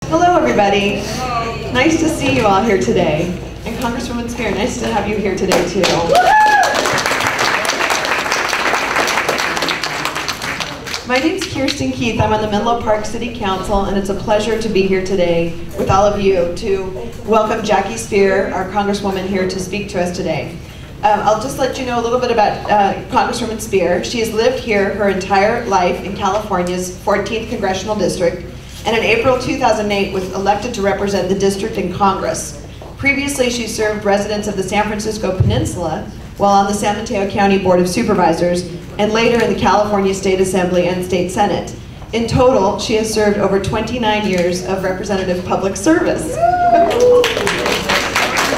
Hello, everybody. Nice to see you all here today. And Congresswoman Speier, nice to have you here today, too. My name's Kirsten Keith. I'm on the Menlo Park City Council, and it's a pleasure to be here today with all of you to welcome Jackie Speier, our Congresswoman, here to speak to us today. I'll just let you know a little bit about Congresswoman Speier. She has lived here her entire life in California's 14th Congressional District, and in April 2008 was elected to represent the district in Congress. Previously, she served residents of the San Francisco Peninsula while on the San Mateo County Board of Supervisors, and later in the California State Assembly and State Senate. In total, she has served over 29 years of representative public service.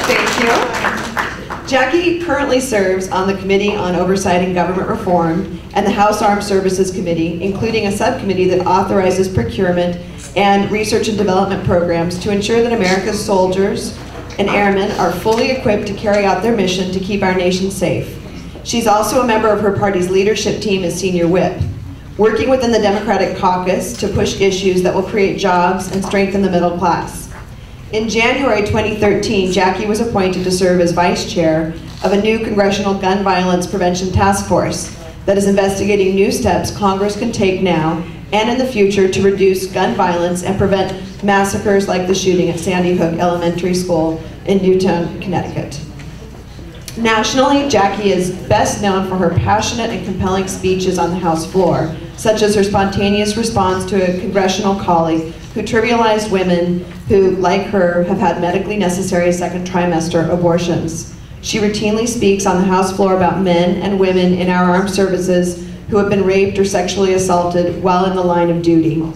Thank you. Jackie currently serves on the Committee on Oversight and Government Reform and the House Armed Services Committee, including a subcommittee that authorizes procurement and research and development programs to ensure that America's soldiers and airmen are fully equipped to carry out their mission to keep our nation safe. She's also a member of her party's leadership team as senior whip, working within the Democratic caucus to push issues that will create jobs and strengthen the middle class. In January 2013, Jackie was appointed to serve as vice chair of a new Congressional Gun Violence Prevention Task Force that is investigating new steps Congress can take now and in the future to reduce gun violence and prevent massacres like the shooting at Sandy Hook Elementary School in Newtown, Connecticut. Nationally, Jackie is best known for her passionate and compelling speeches on the House floor, such as her spontaneous response to a congressional colleague who trivialized women who, like her, have had medically necessary second trimester abortions. She routinely speaks on the House floor about men and women in our armed services who have been raped or sexually assaulted while in the line of duty.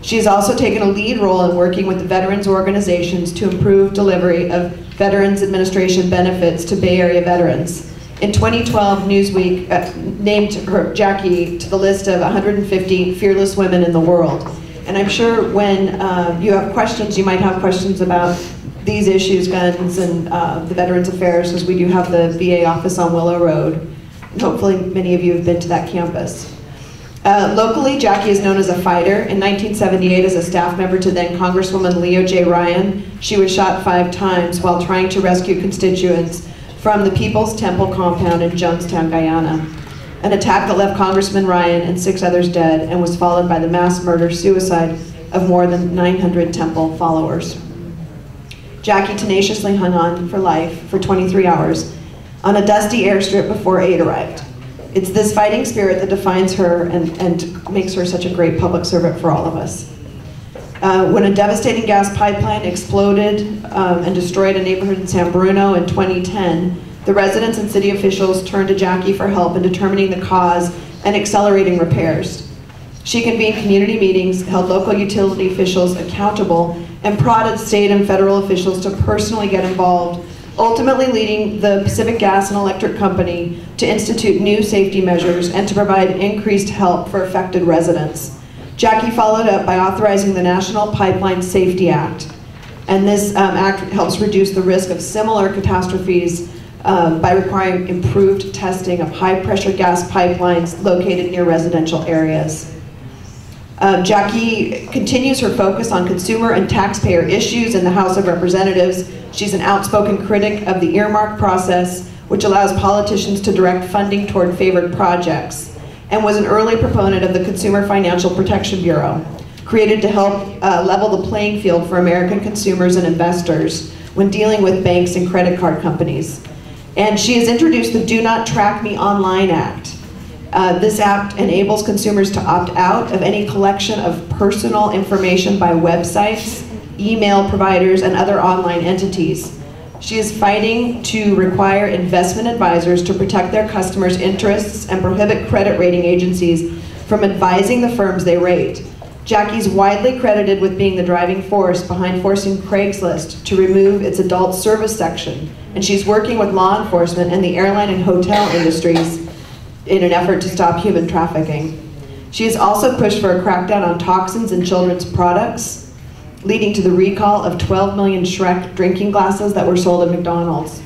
She has also taken a lead role in working with the veterans organizations to improve delivery of Veterans Administration benefits to Bay Area veterans. In 2012, Newsweek named Jackie to the list of 150 fearless women in the world. And I'm sure when you have questions, you might have questions about these issues, guns and the Veterans Affairs, as we do have the VA office on Willow Road. And hopefully many of you have been to that campus. Locally, Jackie is known as a fighter. In 1978, as a staff member to then Congresswoman Leo J. Ryan, she was shot 5 times while trying to rescue constituents from the People's Temple compound in Jonestown, Guyana. An attack that left Congressman Ryan and 6 others dead and was followed by the mass murder-suicide of more than 900 Temple followers. Jackie tenaciously hung on for life for 23 hours on a dusty airstrip before aid arrived. It's this fighting spirit that defines her and makes her such a great public servant for all of us. When a devastating gas pipeline exploded and destroyed a neighborhood in San Bruno in 2010, the residents and city officials turned to Jackie for help in determining the cause and accelerating repairs. She convened community meetings, held local utility officials accountable, and prodded state and federal officials to personally get involved, ultimately leading the Pacific Gas and Electric Company to institute new safety measures and to provide increased help for affected residents. Jackie followed up by authorizing the National Pipeline Safety Act, and this act helps reduce the risk of similar catastrophes by requiring improved testing of high-pressure gas pipelines located near residential areas. Jackie continues her focus on consumer and taxpayer issues in the House of Representatives. She's an outspoken critic of the earmark process, which allows politicians to direct funding toward favored projects, and was an early proponent of the Consumer Financial Protection Bureau, created to help level the playing field for American consumers and investors when dealing with banks and credit card companies. And she has introduced the Do Not Track Me Online Act. This act enables consumers to opt out of any collection of personal information by websites, email providers, and other online entities. She is fighting to require investment advisors to protect their customers' interests and prohibit credit rating agencies from advising the firms they rate. Jackie's widely credited with being the driving force behind forcing Craigslist to remove its adult service section, and she's working with law enforcement and the airline and hotel industries in an effort to stop human trafficking. She has also pushed for a crackdown on toxins in children's products, leading to the recall of 12 million Shrek drinking glasses that were sold at McDonald's.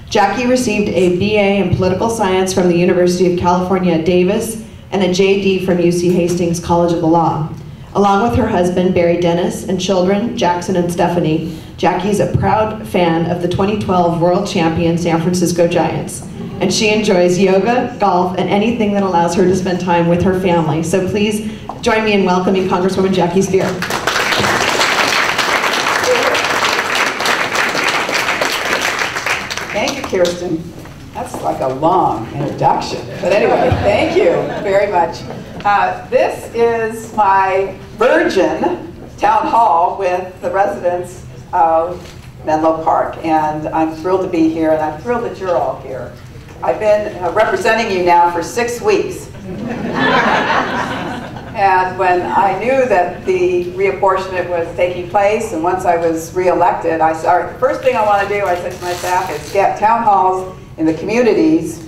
Jackie received a BA in political science from the University of California at Davis and a JD from UC Hastings College of the Law. Along with her husband, Barry Dennis, and children, Jackson and Stephanie, Jackie's a proud fan of the 2012 world champion San Francisco Giants. And she enjoys yoga, golf, and anything that allows her to spend time with her family. So please join me in welcoming Congresswoman Jackie Speier. Thank you, Kirsten. That's like a long introduction. But anyway, thank you very much. This is my virgin town hall with the residents of Menlo Park. And I'm thrilled to be here, and I'm thrilled that you're all here. I've been representing you now for 6 weeks. And when I knew that the reapportionment was taking place, and once I was re-elected, I started, the first thing I want to do, I said to my staff, is get town halls in the communities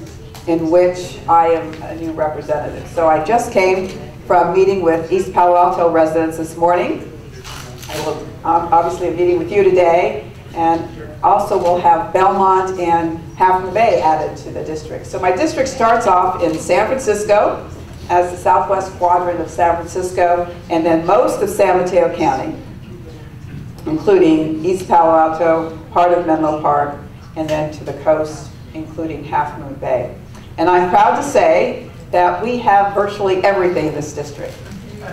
in which I am a new representative. So I just came from meeting with East Palo Alto residents this morning. I will obviously be meeting with you today, and also we'll have Belmont and Half Moon Bay added to the district. So my district starts off in San Francisco, as the southwest quadrant of San Francisco, and then most of San Mateo County, including East Palo Alto, part of Menlo Park, and then to the coast, including Half Moon Bay. And I'm proud to say that we have virtually everything in this district.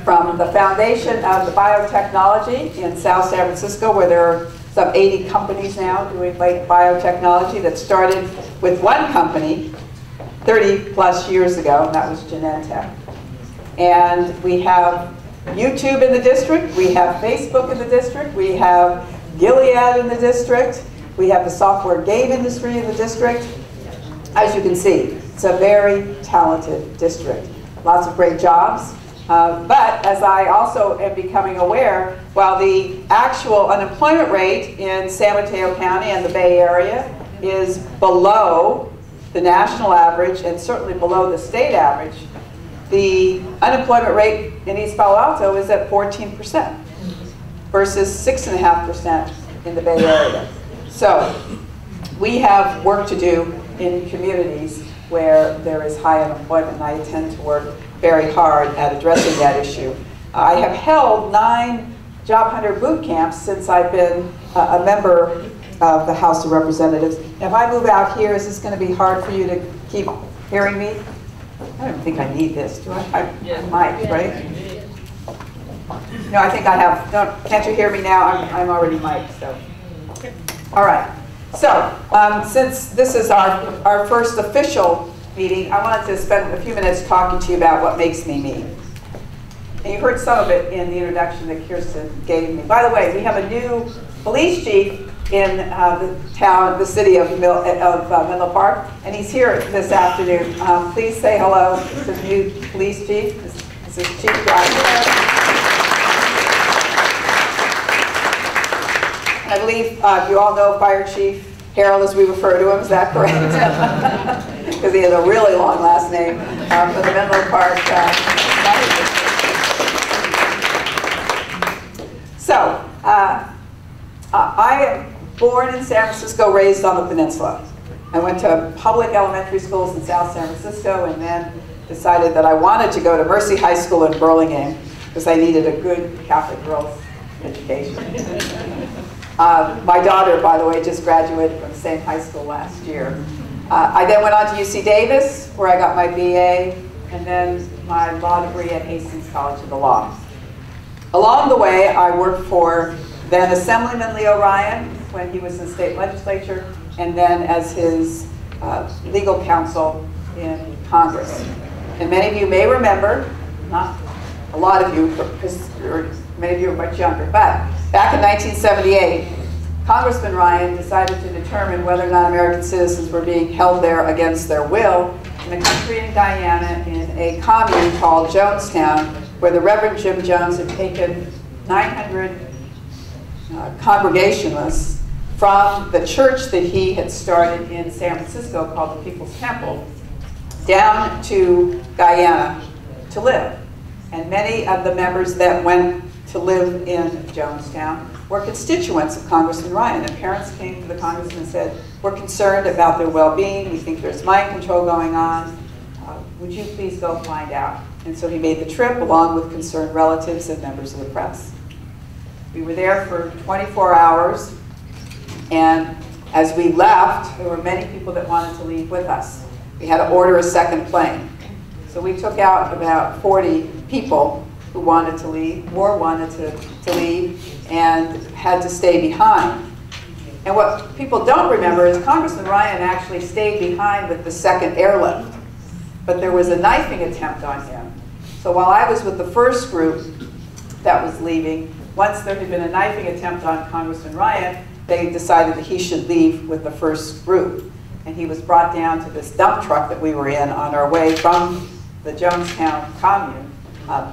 From the foundation of the biotechnology in South San Francisco, where there are some 80 companies now doing biotechnology that started with one company 30 plus years ago, and that was Genentech. And we have YouTube in the district, we have Facebook in the district, we have Gilead in the district, we have the software game industry in the district. As you can see, it's a very talented district. Lots of great jobs. But as I also am becoming aware, while the actual unemployment rate in San Mateo County and the Bay Area is below the national average and certainly below the state average, the unemployment rate in East Palo Alto is at 14% versus 6.5% in the Bay Area. So we have work to do in communities where there is high unemployment, and I intend to work very hard at addressing that issue. I have held 9 job hunter boot camps since I've been a member of the House of Representatives. If I move out here, is this going to be hard for you to keep hearing me? I don't think I need this, do I? I might, right? No, I think I have. No, can't you hear me now? I'm already mic'd, so. All right. So, since this is our first official meeting, I wanted to spend a few minutes talking to you about what makes me me. And you heard some of it in the introduction that Kirsten gave me. By the way, we have a new police chief in the city of Menlo Park, and he's here this afternoon. Please say hello to the new police chief. This is Chief Driver. I believe you all know Fire Chief Harold, as we refer to him. Is that correct? Because he has a really long last name for the Menlo Park. So, I am born in San Francisco, raised on the peninsula. I went to public elementary schools in South San Francisco, and then decided that I wanted to go to Mercy High School in Burlingame because I needed a good Catholic girls' education. My daughter, by the way, just graduated from the same high school last year. I then went on to UC Davis, where I got my BA, and then my law degree at Hastings College of the Law. Along the way, I worked for then Assemblyman Leo Ryan when he was in the state legislature, and then as his legal counsel in Congress. And many of you may remember, not a lot of you, because many of you are much younger, but back in 1978, Congressman Ryan decided to determine whether or not American citizens were being held there against their will in a country in Guyana in a commune called Jonestown, where the Reverend Jim Jones had taken 900 Congregationalists from the church that he had started in San Francisco called the People's Temple down to Guyana to live. And many of the members that went to live in Jonestown were constituents of Congressman Ryan. And parents came to the congressman and said, we're concerned about their well-being. We think there's mind control going on. Would you please go find out? And so he made the trip along with concerned relatives and members of the press. We were there for 24 hours, and as we left, there were many people that wanted to leave with us. We had to order a second plane. So we took out about 40 people who wanted to leave, or wanted to leave, and had to stay behind. And what people don't remember is Congressman Ryan actually stayed behind with the second airlift, but there was a knifing attempt on him. So while I was with the first group that was leaving, once there had been a knifing attempt on Congressman Ryan, they decided that he should leave with the first group. And he was brought down to this dump truck that we were in on our way from the Jonestown commune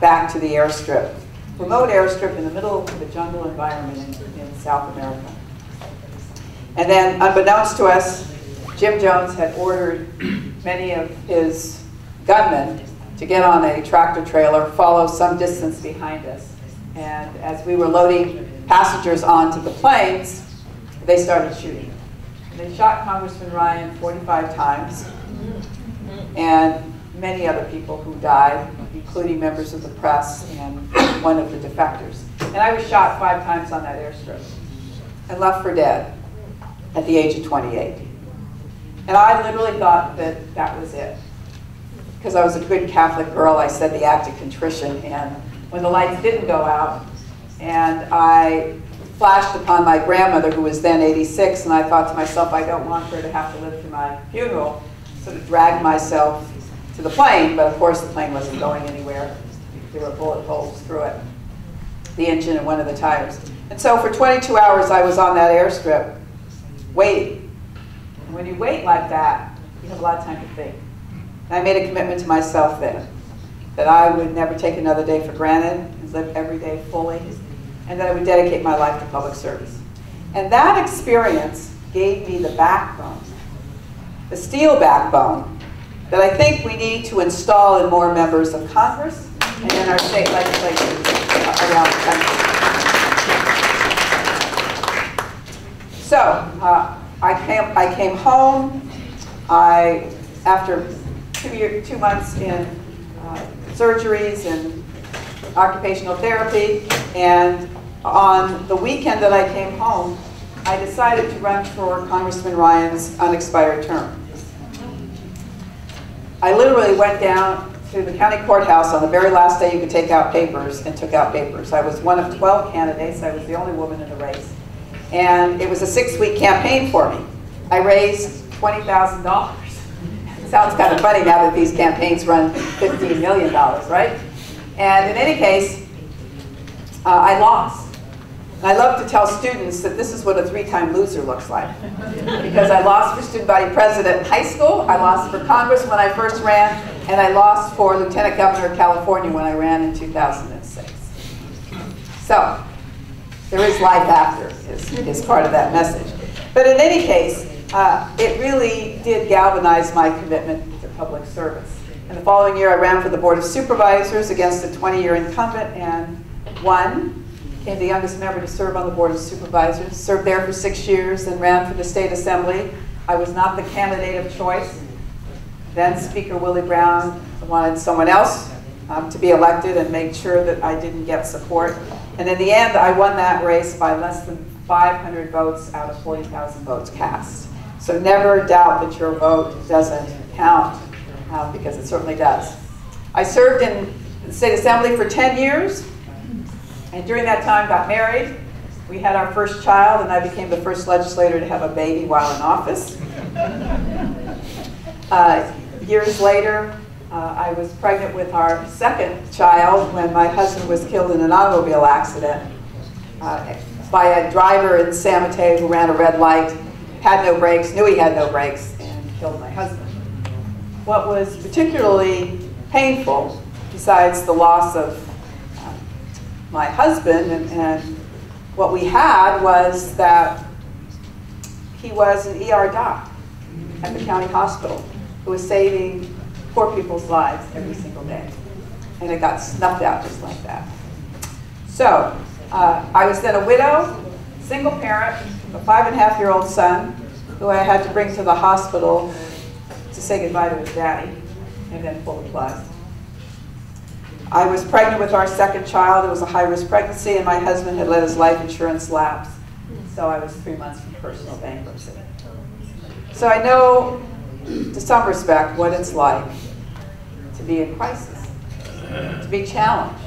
back to the airstrip. Remote airstrip in the middle of the jungle environment in South America. And then, unbeknownst to us, Jim Jones had ordered many of his gunmen to get on a tractor trailer, follow some distance behind us. And as we were loading passengers onto the planes, they started shooting. They shot Congressman Ryan 45 times, and many other people who died, including members of the press and one of the defectors. And I was shot 5 times on that airstrip and left for dead at the age of 28. And I literally thought that that was it. Because I was a good Catholic girl, I said the act of contrition, and when the lights didn't go out, and I flashed upon my grandmother, who was then 86, and I thought to myself, I don't want her to have to live through my funeral, sort of dragged myself to the plane, but of course the plane wasn't going anywhere. There were bullet holes through it, the engine and one of the tires. And so for 22 hours I was on that airstrip, waiting. And when you wait like that, you have a lot of time to think. And I made a commitment to myself then, that I would never take another day for granted, and live every day fully, and that I would dedicate my life to public service. And that experience gave me the backbone, the steel backbone, that I think we need to install in more members of Congress and in our state legislatures around the country. So I came home. After 2 months in surgeries and occupational therapy, and on the weekend that I came home, I decided to run for Congressman Ryan's unexpired term. I literally went down to the county courthouse on the very last day you could take out papers, and took out papers. I was one of 12 candidates. I was the only woman in the race. And it was a 6-week campaign for me. I raised $20,000. It sounds kind of funny now that these campaigns run $15 million, right? And in any case, I lost. And I love to tell students that this is what a 3-time loser looks like. Because I lost for student body president in high school, I lost for Congress when I first ran, and I lost for lieutenant governor of California when I ran in 2006. So, there is life after, is part of that message. But in any case, it really did galvanize my commitment to public service. And the following year, I ran for the Board of Supervisors against a 20-year incumbent and won. Became the youngest member to serve on the Board of Supervisors, served there for 6 years, and ran for the State Assembly. I was not the candidate of choice. Then Speaker Willie Brown wanted someone else to be elected and made sure that I didn't get support. And in the end, I won that race by less than 500 votes out of 40,000 votes cast. So never doubt that your vote doesn't count, because it certainly does. I served in the State Assembly for 10 years. And during that time, got married. We had our first child, and I became the first legislator to have a baby while in office. Years later, I was pregnant with our second child when my husband was killed in an automobile accident by a driver in San Mateo who ran a red light, had no brakes, knew he had no brakes, and killed my husband. What was particularly painful, besides the loss of my husband, and what we had was that he was an ER doc at the county hospital who was saving poor people's lives every single day. And it got snuffed out just like that. So I was then a widow, single parent, a 5.5-year-old son who I had to bring to the hospital to say goodbye to his daddy and then pull the plug. I was pregnant with our second child. It was a high-risk pregnancy, and my husband had let his life insurance lapse. So I was 3 months from personal bankruptcy. So I know, to some respect, what it's like to be in crisis, to be challenged.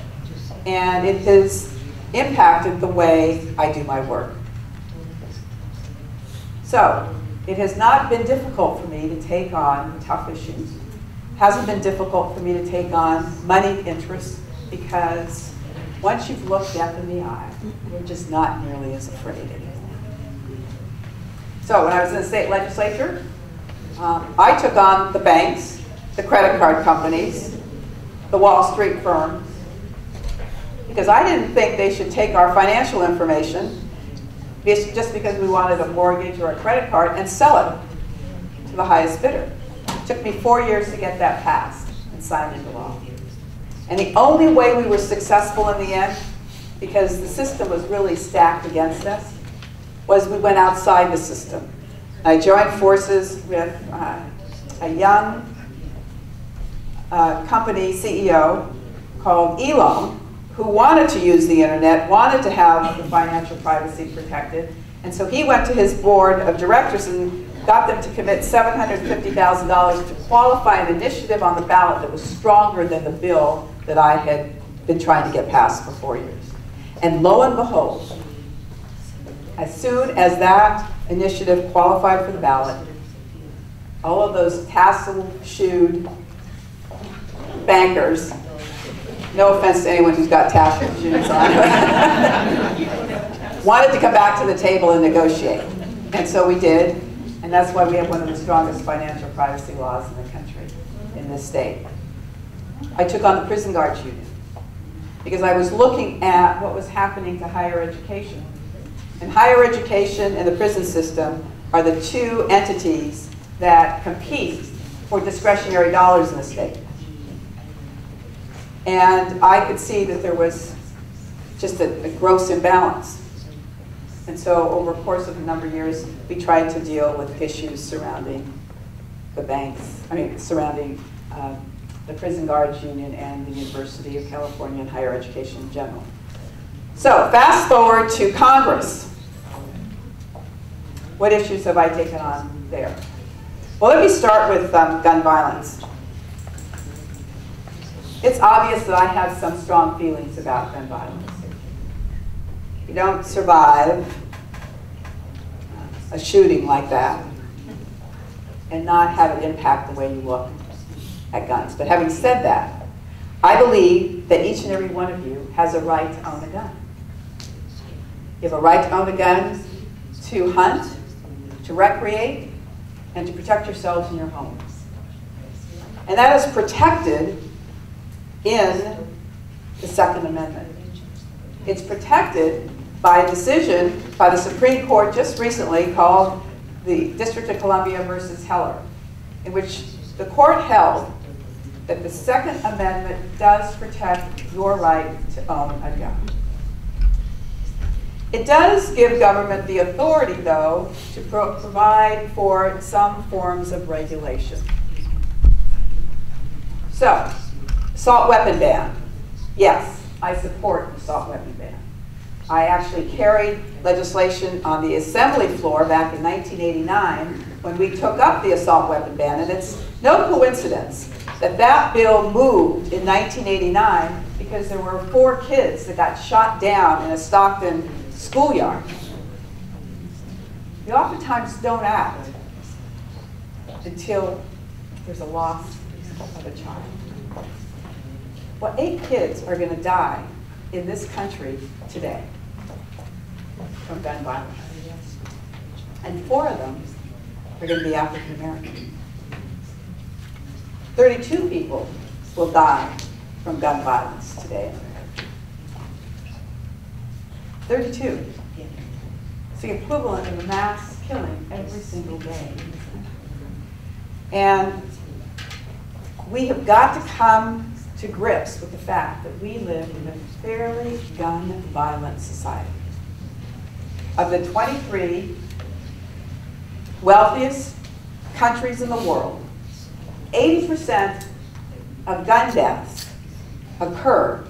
And it has impacted the way I do my work. So it has not been difficult for me to take on tough issues. Hasn't been difficult for me to take on moneyed interests, because once you've looked death in the eye, you're just not nearly as afraid anymore. So when I was in the state legislature, I took on the banks, the credit card companies, the Wall Street firms, because I didn't think they should take our financial information just because we wanted a mortgage or a credit card and sell it to the highest bidder. It took me 4 years to get that passed and signed into law. And the only way we were successful in the end, because the system was really stacked against us, was we went outside the system. I joined forces with a young company CEO called Elon, who wanted to use the internet, wanted to have the financial privacy protected. And so he went to his board of directors and got them to commit $750,000 to qualify an initiative on the ballot that was stronger than the bill that I had been trying to get passed for 4 years. And lo and behold, as soon as that initiative qualified for the ballot, all of those tassel-shoed bankers, no offense to anyone who's got tassel shoes on, wanted to come back to the table and negotiate. And so we did. And that's why we have one of the strongest financial privacy laws in the country, in this state. I took on the prison guards union because I was looking at what was happening to higher education. And higher education and the prison system are the two entities that compete for discretionary dollars in the state. And I could see that there was just a gross imbalance. And so over a course of a number of years, we tried to deal with issues surrounding the banks, surrounding the prison guards union and the University of California and higher education in general. So fast forward to Congress. What issues have I taken on there? Well, let me start with gun violence. It's obvious that I have some strong feelings about gun violence. You don't survive a shooting like that and not have it impact the way you look at guns. But having said that, I believe that each and every one of you has a right to own a gun. You have a right to own a gun to hunt, to recreate, and to protect yourselves and your homes. And that is protected in the Second Amendment. It's protected by a decision by the Supreme Court just recently called the District of Columbia versus Heller, in which the court held that the Second Amendment does protect your right to own a gun. It does give government the authority, though, to provide for some forms of regulation. So, assault weapon ban. Yes, I support the assault weapon ban. I actually carried legislation on the assembly floor back in 1989 when we took up the assault weapon ban, and it's no coincidence that that bill moved in 1989 because there were 4 kids that got shot down in a Stockton schoolyard. You oftentimes don't act until there's a loss of a child. Well, 8 kids are going to die in this country today from gun violence. And 4 of them are going to be African American. 32 people will die from gun violence today in America. 32. It's the equivalent of a mass killing every single day. And we have got to come to grips with the fact that we live in a fairly gun-violent society. Of the 23 wealthiest countries in the world, 80% of gun deaths occur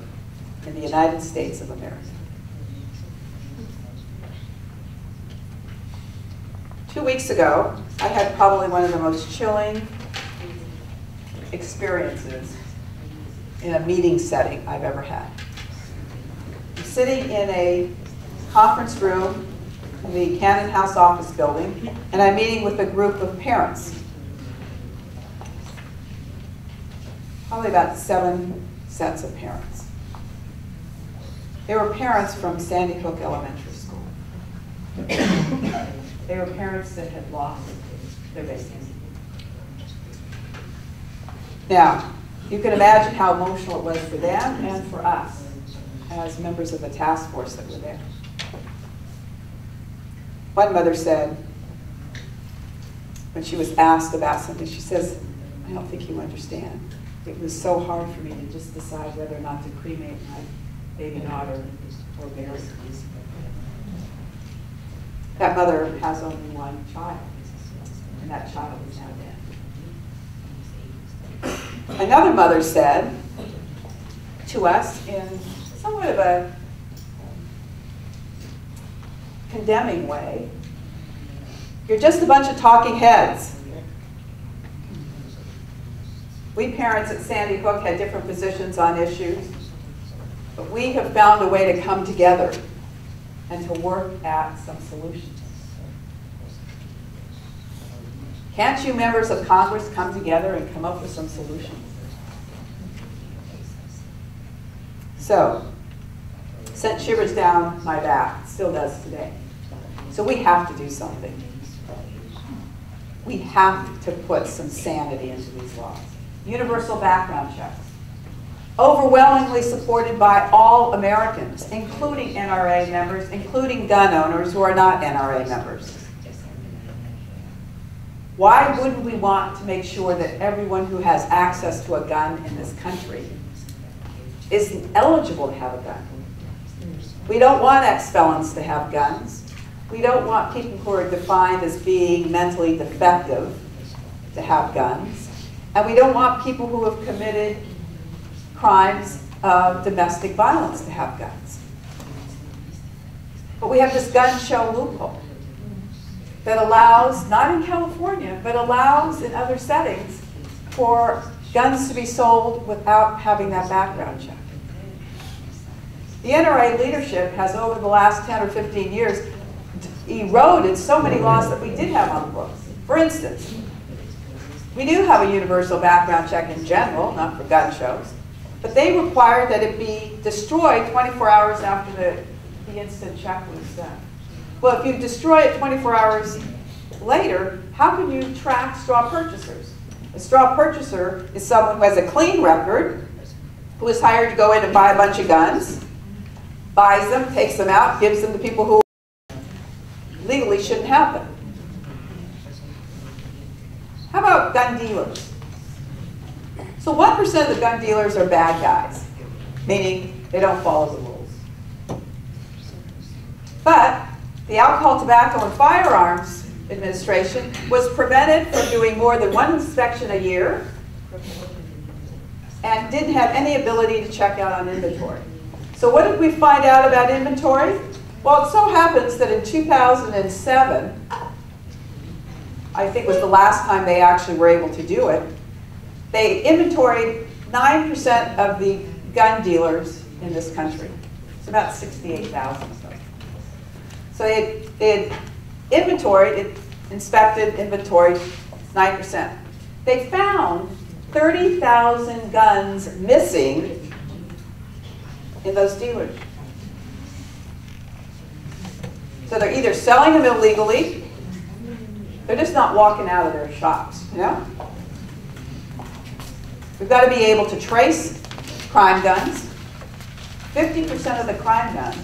in the United States of America. 2 weeks ago, I had probably one of the most chilling experiences in a meeting setting I've ever had. I'm sitting in a conference room in the Cannon House office building, and I'm meeting with a group of parents. Probably about 7 sets of parents. They were parents from Sandy Hook Elementary School. They were parents that had lost their babies. Now, you can imagine how emotional it was for them and for us as members of the task force that were there. One mother said, when she was asked about something, she says, "I don't think you understand. It was so hard for me to just decide whether or not to cremate my baby daughter or bury her." That mother has only one child, and that child is now dead. Another mother said to us in somewhat of a condemning way, "You're just a bunch of talking heads." We parents at Sandy Hook had different positions on issues, but we have found a way to come together and to work at some solutions. Can't you members of Congress come together and come up with some solutions? So, sent shivers down my back, still does today. So we have to do something. We have to put some sanity into these laws. Universal background checks. Overwhelmingly supported by all Americans, including NRA members, including gun owners who are not NRA members. Why wouldn't we want to make sure that everyone who has access to a gun in this country is eligible to have a gun? We don't want ex-felons to have guns. We don't want people who are defined as being mentally defective to have guns. And we don't want people who have committed crimes of domestic violence to have guns. But we have this gun show loophole that allows, not in California, but allows in other settings for guns to be sold without having that background check. The NRA leadership has, over the last 10 or 15 years, eroded so many laws that we did have on the books. For instance, we do have a universal background check in general, not for gun shows, but they required that it be destroyed 24 hours after the instant check was done. Well, if you destroy it 24 hours later, how can you track straw purchasers? A straw purchaser is someone who has a clean record, who is hired to go in and buy a bunch of guns, buys them, takes them out, gives them to people who legally shouldn't have them. How about gun dealers? So 1% of the gun dealers are bad guys, meaning they don't follow the rules. But the Alcohol, Tobacco, and Firearms Administration was prevented from doing more than one inspection a year and didn't have any ability to check out on inventory. So what did we find out about inventory? Well, it so happens that in 2007, I think was the last time they actually were able to do it, they inventoried 9% of the gun dealers in this country. It's about 68,000 or so. So they had inventoried, inspected, inventoried 9%. They found 30,000 guns missing in those dealers. So they're either selling them illegally, they're just not walking out of their shops, you know? We've got to be able to trace crime guns. 50% of the crime guns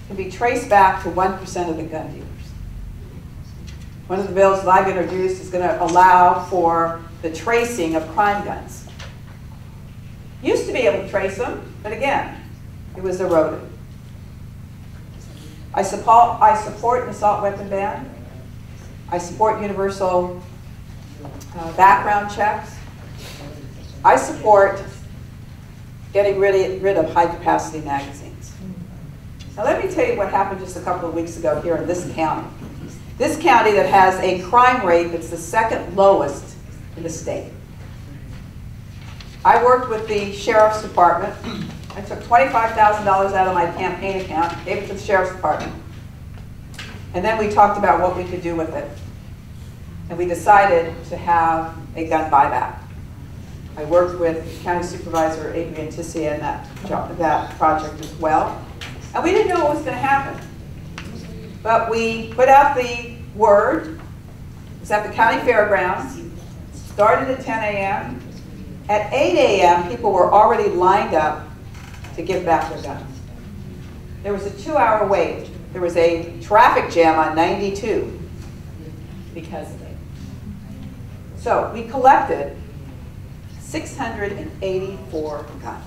can be traced back to 1% of the gun dealers. One of the bills that I've introduced is going to allow for the tracing of crime guns. Used to be able to trace them, but again, it was eroded. I support an assault weapon ban. I support universal background checks. I support getting rid of high-capacity magazines. Now let me tell you what happened just a couple of weeks ago here in this county. This county that has a crime rate that's the second lowest in the state. I worked with the Sheriff's Department. I took $25,000 out of my campaign account, gave it to the Sheriff's Department. And then we talked about what we could do with it. And we decided to have a gun buyback. I worked with County Supervisor Adrian Tissier in that project as well. And we didn't know what was going to happen. But we put out the word. It was at the county fairgrounds. Started at 10 a.m. At 8 a.m., people were already lined up to give back their guns. There was a 2-hour wait. There was a traffic jam on 92 because of it. So we collected 684 guns,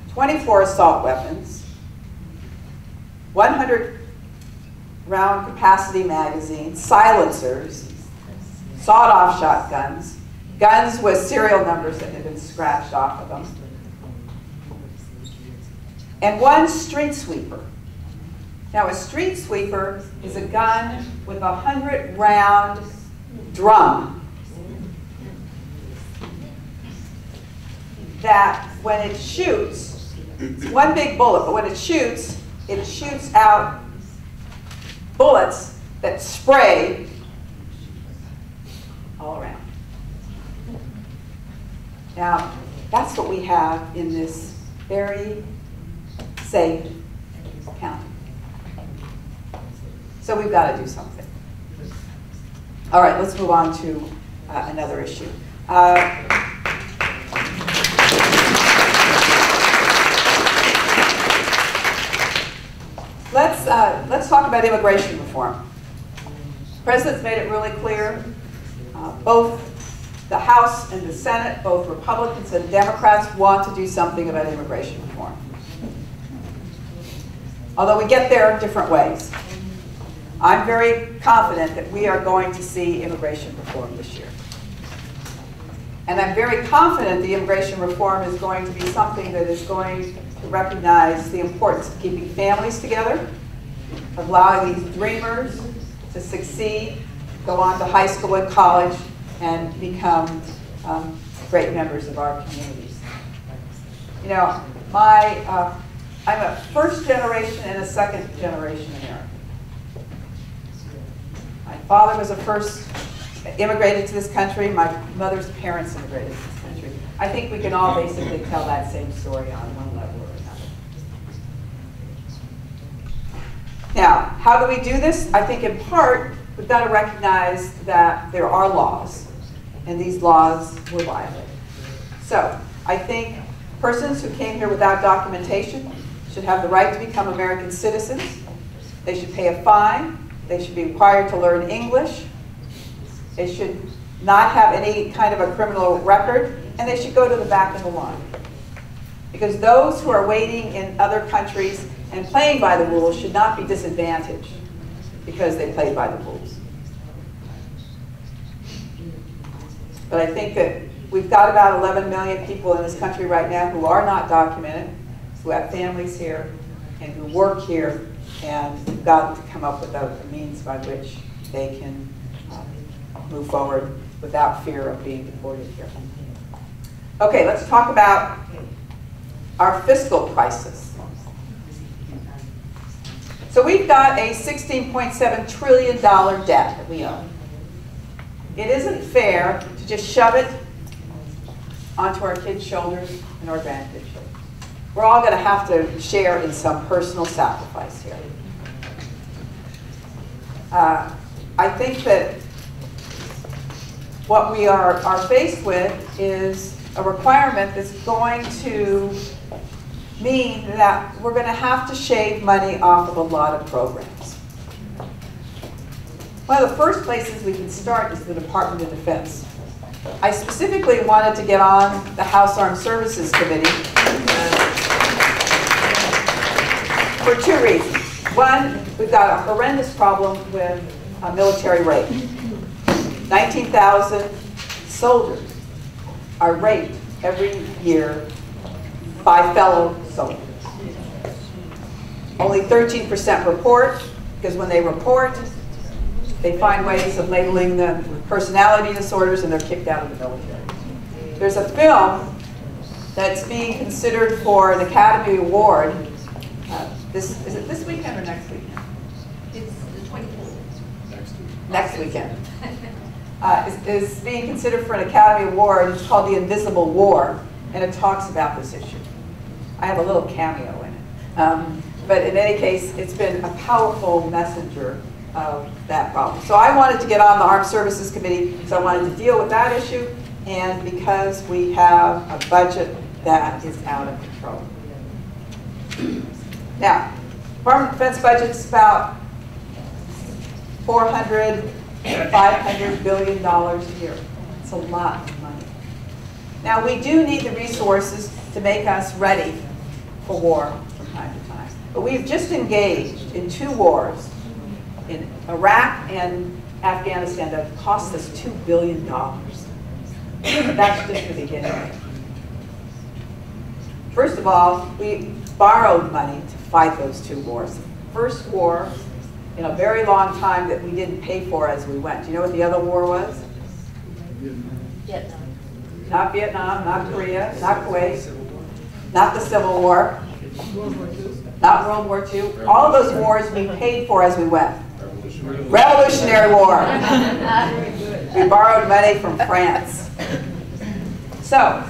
24 assault weapons, 100 round capacity magazines, silencers, sawed-off shotguns, guns with serial numbers that had been scratched off of them, and 1 street sweeper. Now a street sweeper is a gun with a 100-round drum that when it shoots, it's one big bullet, but when it shoots out bullets that spray all around. Now, that's what we have in this very safe county. So we've got to do something. All right, let's move on to another issue. Let's talk about immigration reform. The President's made it really clear. Both the House and the Senate, both Republicans and Democrats, want to do something about immigration reform. Although we get there different ways. I'm very confident that we are going to see immigration reform this year. And I'm very confident the immigration reform is going to be something that is going to recognize the importance of keeping families together, of allowing these dreamers to succeed, go on to high school and college, and become great members of our communities. You know, I'm a first generation and a second generation American. My father was immigrated to this country. My mother's parents immigrated to this country. I think we can all basically tell that same story on one level or another. Now, how do we do this? I think in part, we've got to recognize that there are laws, and these laws were violated. So, I think persons who came here without documentation should have the right to become American citizens. They should pay a fine. They should be required to learn English. They should not have any kind of a criminal record, and they should go to the back of the line. Because those who are waiting in other countries and playing by the rules should not be disadvantaged because they played by the rules. But I think that we've got about 11 million people in this country right now who are not documented, who have families here, and who work here, and we've got to come up with a means by which they can move forward without fear of being deported here. Okay, let's talk about our fiscal crisis. So we've got a $16.7 trillion debt that we owe. It isn't fair to just shove it onto our kids' shoulders and our grandkids' shoulders. We're all going to have to share in some personal sacrifice here. I think that what we are faced with is a requirement that's going to mean that we're going to have to shave money off of a lot of programs. One of the first places we can start is the Department of Defense. I specifically wanted to get on the House Armed Services Committee for 2 reasons. One, we've got a horrendous problem with military rape. 19,000 soldiers are raped every year by fellow soldiers. Only 13% report, because when they report, they find ways of labeling them personality disorders and they're kicked out of the military. There's a film that's being considered for an Academy Award. Is it this weekend or next weekend? It's the 24th. Next weekend. Is being considered for an Academy Award. It's called The Invisible War, and it talks about this issue. I have a little cameo in it. But in any case, it's been a powerful messenger of that problem. So I wanted to get on the Armed Services Committee because I wanted to deal with that issue, and because we have a budget that is out of control. Now, Department of Defense budget is about $400, $500 billion a year. It's a lot of money. Now, we do need the resources to make us ready for war from time to time. But we've just engaged in 2 wars in Iraq and Afghanistan that have cost us $2 billion. That's just the beginning. First of all, we borrowed money to fight those 2 wars. First war in a very long time that we didn't pay for as we went. Do you know what the other war was? Vietnam. Not Vietnam, not Korea, not Kuwait, not the Civil War, not World War II. All of those wars we paid for as we went. Revolutionary War. We borrowed money from France. So,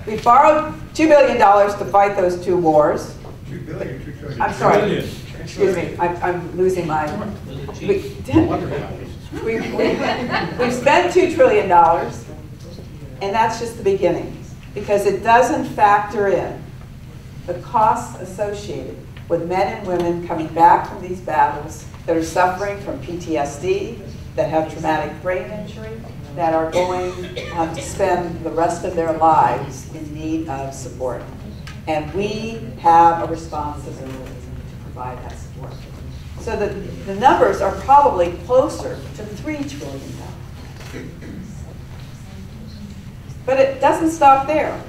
we borrowed $2 billion to fight those 2 wars. $2 billion, $2 trillion. I'm sorry. Excuse me, I'm losing my... We've spent $2 trillion, and that's just the beginning, because it doesn't factor in the costs associated with men and women coming back from these battles that are suffering from PTSD, that have traumatic brain injury, that are going to spend the rest of their lives in need of support. And we have a responsibility to provide that support. So the numbers are probably closer to $3 trillion. But it doesn't stop there.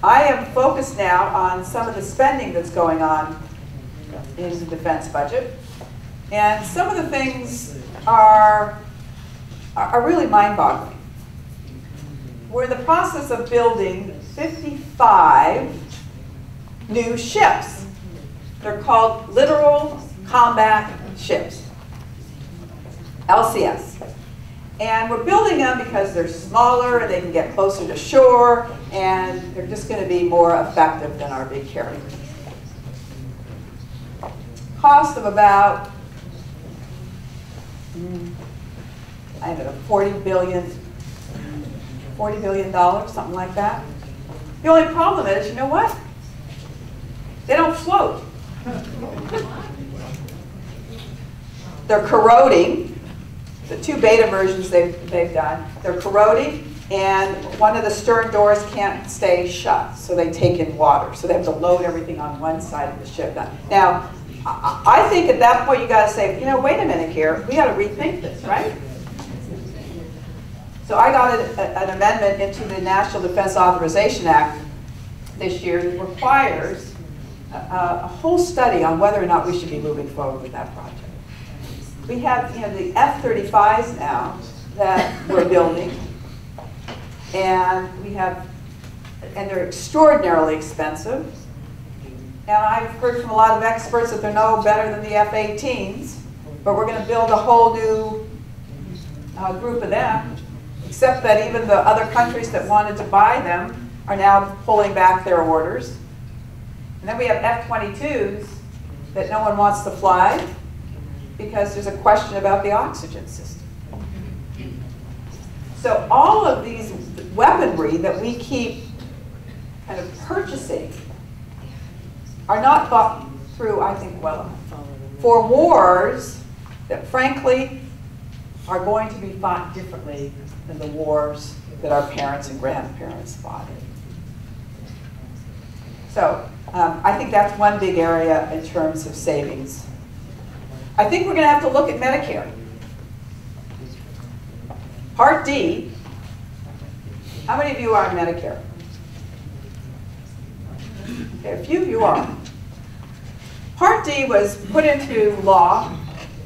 I am focused now on some of the spending that's going on in the defense budget. And some of the things are really mind-boggling. We're in the process of building 55 new ships. They're called Littoral Combat Ships, LCS. And we're building them because they're smaller and they can get closer to shore, and they're just going to be more effective than our big carriers. Cost of about, I don't know, $40 billion, something like that. The only problem is, you know what? They don't float. They're corroding. The 2 beta versions they've done, they're corroding, and one of the stern doors can't stay shut, so they take in water. So they have to load everything on one side of the ship. Now, I think at that point you got to say, you know, wait a minute here, we got to rethink this, right? So I got an amendment into the National Defense Authorization Act this year that requires a whole study on whether or not we should be moving forward with that project. We have, you know, the F-35s now that we're building, and they're extraordinarily expensive. And I've heard from a lot of experts that they're no better than the F-18s, but we're going to build a whole new group of them, except that even the other countries that wanted to buy them are now pulling back their orders. And then we have F-22s that no one wants to fly, because there's a question about the oxygen system. So all of these weaponry that we keep kind of purchasing are not thought through, I think, well enough. For wars that, frankly, are going to be fought differently than the wars that our parents and grandparents fought in. So I think that's one big area in terms of savings. I think we're going to have to look at Medicare. Part D How many of you are on Medicare? Okay, a few of you are. Part D was put into law,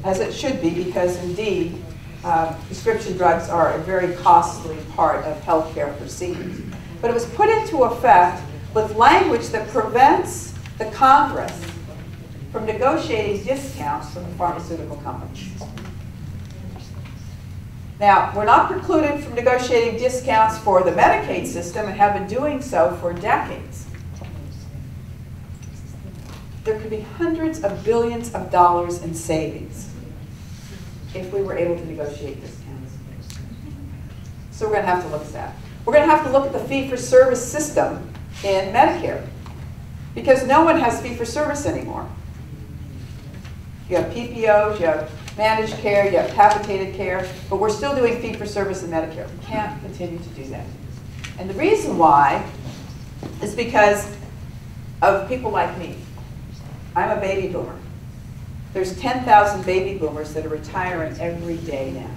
as it should be, because indeed, prescription drugs are a very costly part of healthcare proceedings. But it was put into effect with language that prevents the Congress from negotiating discounts from the pharmaceutical companies. Now, we're not precluded from negotiating discounts for the Medicaid system and have been doing so for decades. There could be hundreds of billions of dollars in savings if we were able to negotiate discounts. So we're going to have to look at that. We're going to have to look at the fee-for-service system in Medicare, because no one has fee-for-service anymore. You have PPOs, you have managed care, you have capitated care, but we're still doing fee-for-service in Medicare. We can't continue to do that. And the reason why is because of people like me. I'm a baby boomer. There's 10,000 baby boomers that are retiring every day now.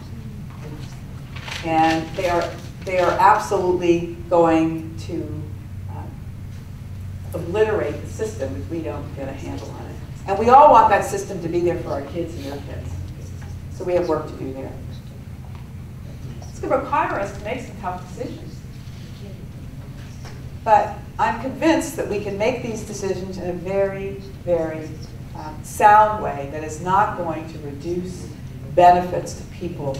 And they are absolutely going to obliterate the system if we don't get a handle on it. And we all want that system to be there for our kids and their kids. So we have work to do there. It's going to require us to make some tough decisions. But I'm convinced that we can make these decisions in a very, very sound way that is not going to reduce benefits to people